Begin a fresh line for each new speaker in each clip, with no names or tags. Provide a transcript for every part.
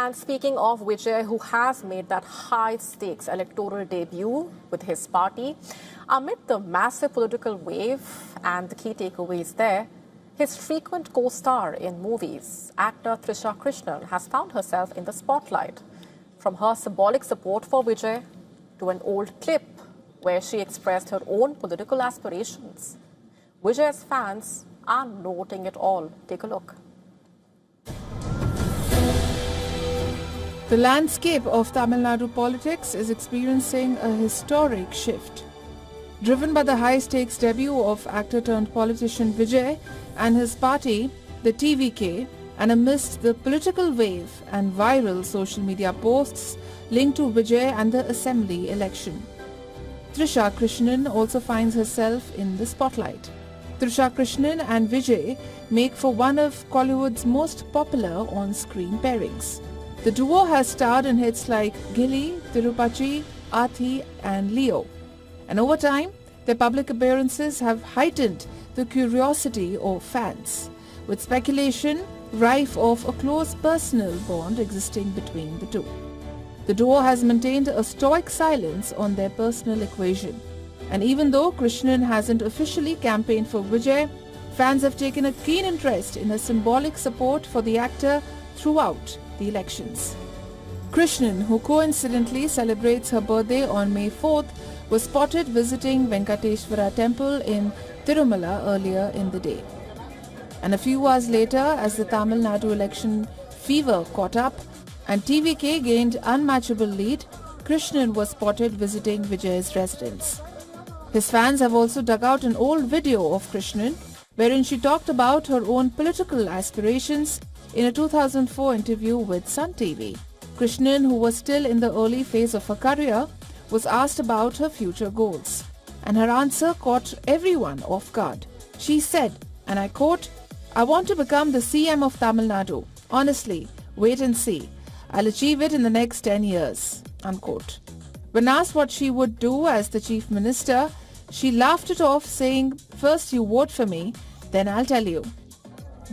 And speaking of Vijay, who has made that high-stakes electoral debut with his party, amid the massive political wave and the key takeaways there, his frequent co-star in movies, actor Trisha Krishnan, has found herself in the spotlight. From her symbolic support for Vijay to an old clip where she expressed her own political aspirations. Vijay's fans are noting it all. Take a look.
The landscape of Tamil Nadu politics is experiencing a historic shift. Driven by the high-stakes debut of actor-turned-politician Vijay and his party, the TVK, and amidst the political wave and viral social media posts linked to Vijay and the Assembly election, Trisha Krishnan also finds herself in the spotlight. Trisha Krishnan and Vijay make for one of Kollywood's most popular on-screen pairings. The duo has starred in hits like Gilly, Tirupati, Athi and Leo. And over time, their public appearances have heightened the curiosity of fans, with speculation rife of a close personal bond existing between the two. The duo has maintained a stoic silence on their personal equation. And even though Krishnan hasn't officially campaigned for Vijay, fans have taken a keen interest in her symbolic support for the actor throughout the elections. Krishnan, who coincidentally celebrates her birthday on May 4th, was spotted visiting Venkateswara Temple in Tirumala earlier in the day. And a few hours later, as the Tamil Nadu election fever caught up and TVK gained unmatchable lead, Krishnan was spotted visiting Vijay's residence. His fans have also dug out an old video of Krishnan, wherein she talked about her own political aspirations in a 2004 interview with Sun TV. Krishnan, who was still in the early phase of her career, was asked about her future goals. And her answer caught everyone off guard. She said, and I quote, "I want to become the CM of Tamil Nadu. Honestly, wait and see. I'll achieve it in the next 10 years." Unquote. When asked what she would do as the Chief Minister, she laughed it off, saying, "First you vote for me, then I'll tell you."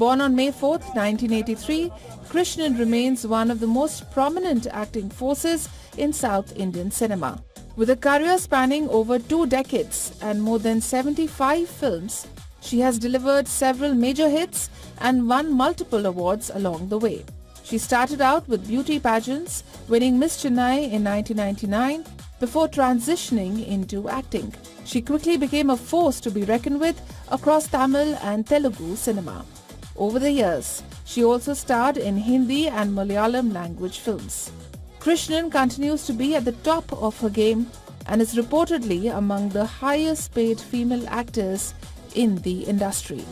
Born on May 4th, 1983, Krishnan remains one of the most prominent acting forces in South Indian cinema. With a career spanning over 2 decades and more than 75 films, she has delivered several major hits and won multiple awards along the way. She started out with beauty pageants, winning Miss Chennai in 1999 before transitioning into acting. She quickly became a force to be reckoned with across Tamil and Telugu cinema. Over the years, she also starred in Hindi and Malayalam language films. Krishnan continues to be at the top of her game and is reportedly among the highest paid female actors in the industry.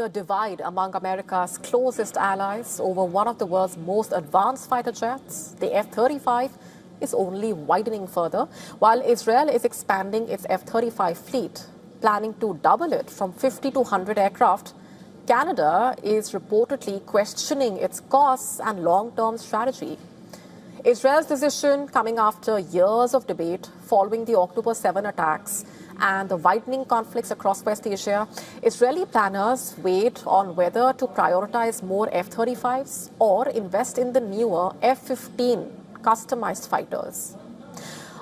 The divide among America's closest allies over one of the world's most advanced fighter jets, the F-35, is only widening further, while Israel is expanding its F-35 fleet, planning to double it from 50 to 100 aircraft. Canada is reportedly questioning its costs and long-term strategy. Israel's decision coming after years of debate following the October 7 attacks and the widening conflicts across West Asia. Israeli planners wait on whether to prioritize more F-35s or invest in the newer F-15 customized fighters.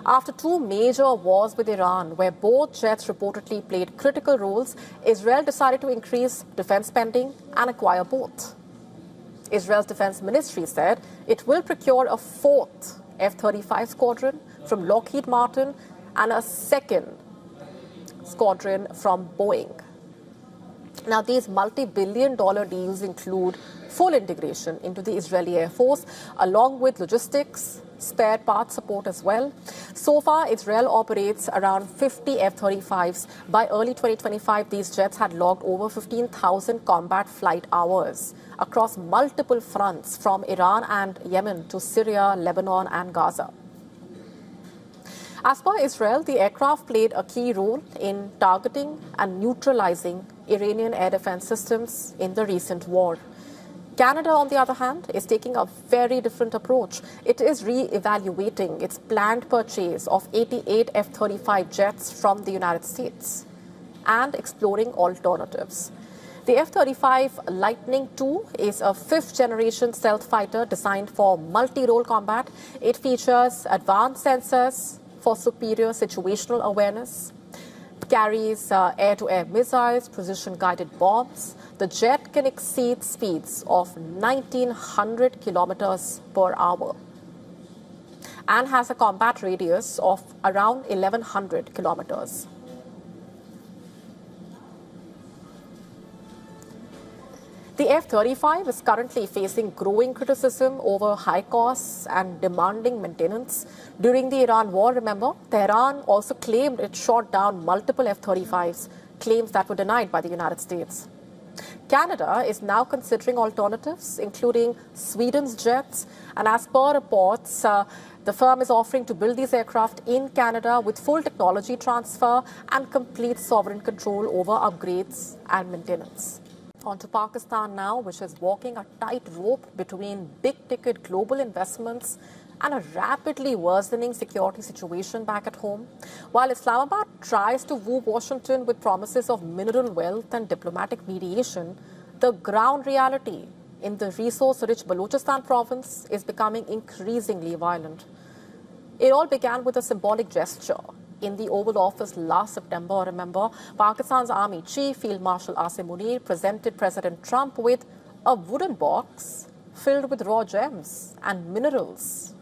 After 2 major wars with Iran, where both jets reportedly played critical roles, Israel decided to increase defense spending and acquire both. Israel's defense ministry said it will procure a 4th F-35 squadron from Lockheed Martin and a 2nd squadron from Boeing. Now, these multi-billion-dollar deals include full integration into the Israeli Air Force, along with logistics, spare parts support as well. So far, Israel operates around 50 F-35s. By early 2025, these jets had logged over 15,000 combat flight hours across multiple fronts from Iran and Yemen to Syria, Lebanon and Gaza. As per Israel, the aircraft played a key role in targeting and neutralizing Iranian air defense systems in the recent war. Canada, on the other hand, is taking a very different approach. It is re-evaluating its planned purchase of 88 F-35 jets from the United States and exploring alternatives. The F-35 Lightning II is a fifth-generation stealth fighter designed for multi-role combat. It features advanced sensors for superior situational awareness, carries air-to-air missiles, precision-guided bombs. The jet can exceed speeds of 1,900 kilometers per hour and has a combat radius of around 1,100 kilometers. The F-35 is currently facing growing criticism over high costs and demanding maintenance. During the Iran war, remember, Tehran also claimed it shot down multiple F-35s, claims that were denied by the United States. Canada is now considering alternatives, including Sweden's jets, and as per reports, the firm is offering to build these aircraft in Canada with full technology transfer and complete sovereign control over upgrades and maintenance. On to Pakistan now, which is walking a tightrope between big-ticket global investments and a rapidly worsening security situation back at home. While Islamabad tries to woo Washington with promises of mineral wealth and diplomatic mediation, the ground reality in the resource-rich Balochistan province is becoming increasingly violent. It all began with a symbolic gesture. In the Oval Office last September, remember, Pakistan's Army Chief Field Marshal Asim Munir presented President Trump with a wooden box filled with raw gems and minerals.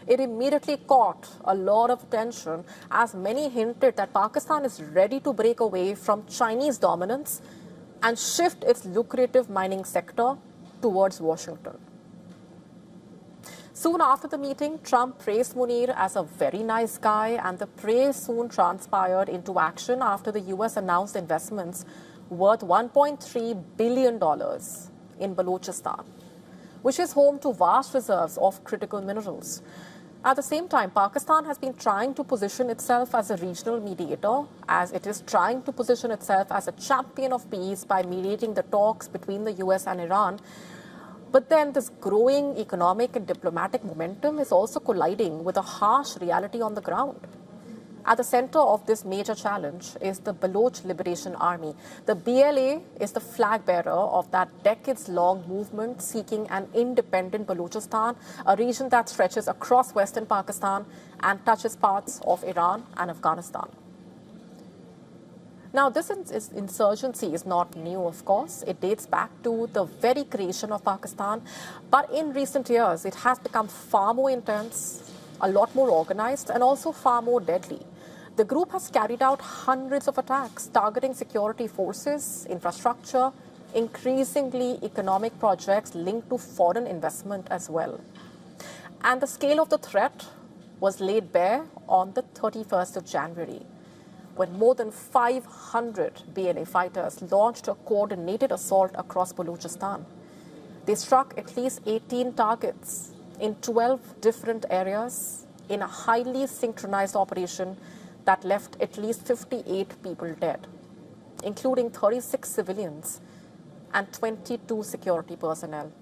It immediately caught a lot of attention as many hinted that Pakistan is ready to break away from Chinese dominance and shift its lucrative mining sector towards Washington. Soon after the meeting, Trump praised Munir as a very nice guy, and the praise soon transpired into action after the U.S. announced investments worth $1.3 billion in Balochistan, which is home to vast reserves of critical minerals. At the same time, Pakistan has been trying to position itself as a regional mediator, as it is trying to position itself as a champion of peace by mediating the talks between the U.S. and Iran. But then this growing economic and diplomatic momentum is also colliding with a harsh reality on the ground. At the center of this major challenge is the Baloch Liberation Army. The BLA is the flag bearer of that decades-long movement seeking an independent Balochistan, a region that stretches across western Pakistan and touches parts of Iran and Afghanistan. Now, this insurgency is not new, of course. It dates back to the very creation of Pakistan. But in recent years, it has become far more intense, a lot more organized, and also far more deadly. The group has carried out hundreds of attacks targeting security forces, infrastructure, increasingly economic projects linked to foreign investment as well. And the scale of the threat was laid bare on the 31st of January. When more than 500 BLA fighters launched a coordinated assault across Balochistan. They struck at least 18 targets in 12 different areas in a highly synchronized operation that left at least 58 people dead, including 36 civilians and 22 security personnel.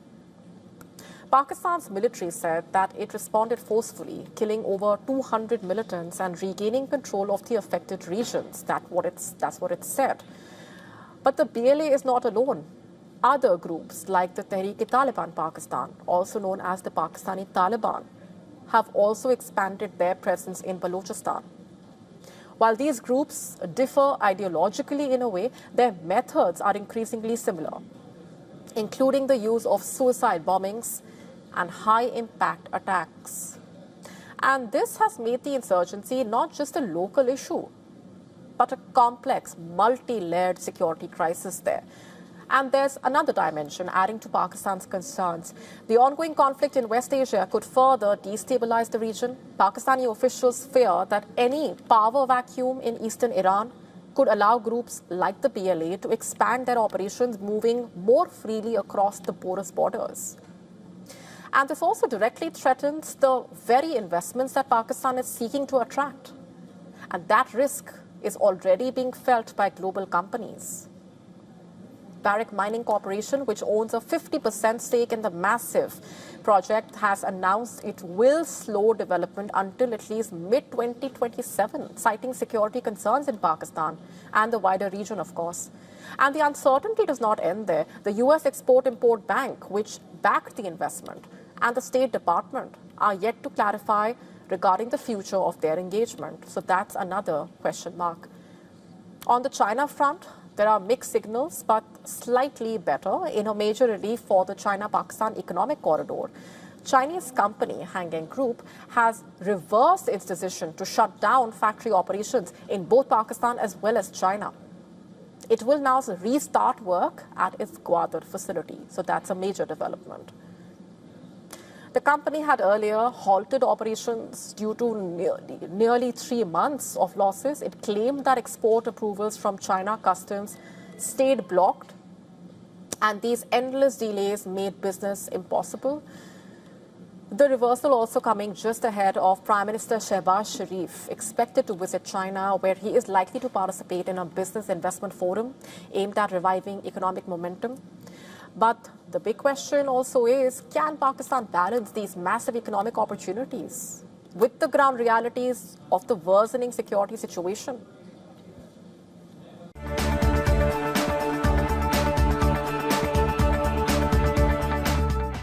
Pakistan's military said that it responded forcefully, killing over 200 militants and regaining control of the affected regions. That's what it said. But the BLA is not alone. Other groups like the Tehreek-e-Taliban Pakistan, also known as the Pakistani Taliban, have also expanded their presence in Balochistan. While these groups differ ideologically in a way, their methods are increasingly similar, including the use of suicide bombings and high-impact attacks. And this has made the insurgency not just a local issue, but a complex, multi-layered security crisis there. And there's another dimension adding to Pakistan's concerns. The ongoing conflict in West Asia could further destabilize the region. Pakistani officials fear that any power vacuum in eastern Iran could allow groups like the BLA to expand their operations, moving more freely across the porous borders. And this also directly threatens the very investments that Pakistan is seeking to attract. And that risk is already being felt by global companies. Barrick Mining Corporation, which owns a 50% stake in the massive project, has announced it will slow development until at least mid-2027, citing security concerns in Pakistan and the wider region, of course. And the uncertainty does not end there. The US Export-Import Bank, which backed the investment, and the State Department are yet to clarify regarding the future of their engagement. So that's another question mark. On the China front, there are mixed signals, but slightly better in a major relief for the China-Pakistan economic corridor. Chinese company Hang Eng Group has reversed its decision to shut down factory operations in both Pakistan as well as China. It will now restart work at its Gwadar facility. So that's a major development. The company had earlier halted operations due to nearly 3 months of losses. It claimed that export approvals from China customs stayed blocked, and these endless delays made business impossible. The reversal also coming just ahead of Prime Minister Shehbaz Sharif, expected to visit China, where he is likely to participate in a business investment forum aimed at reviving economic momentum. But the big question also is, can Pakistan balance these massive economic opportunities with the ground realities of the worsening security situation?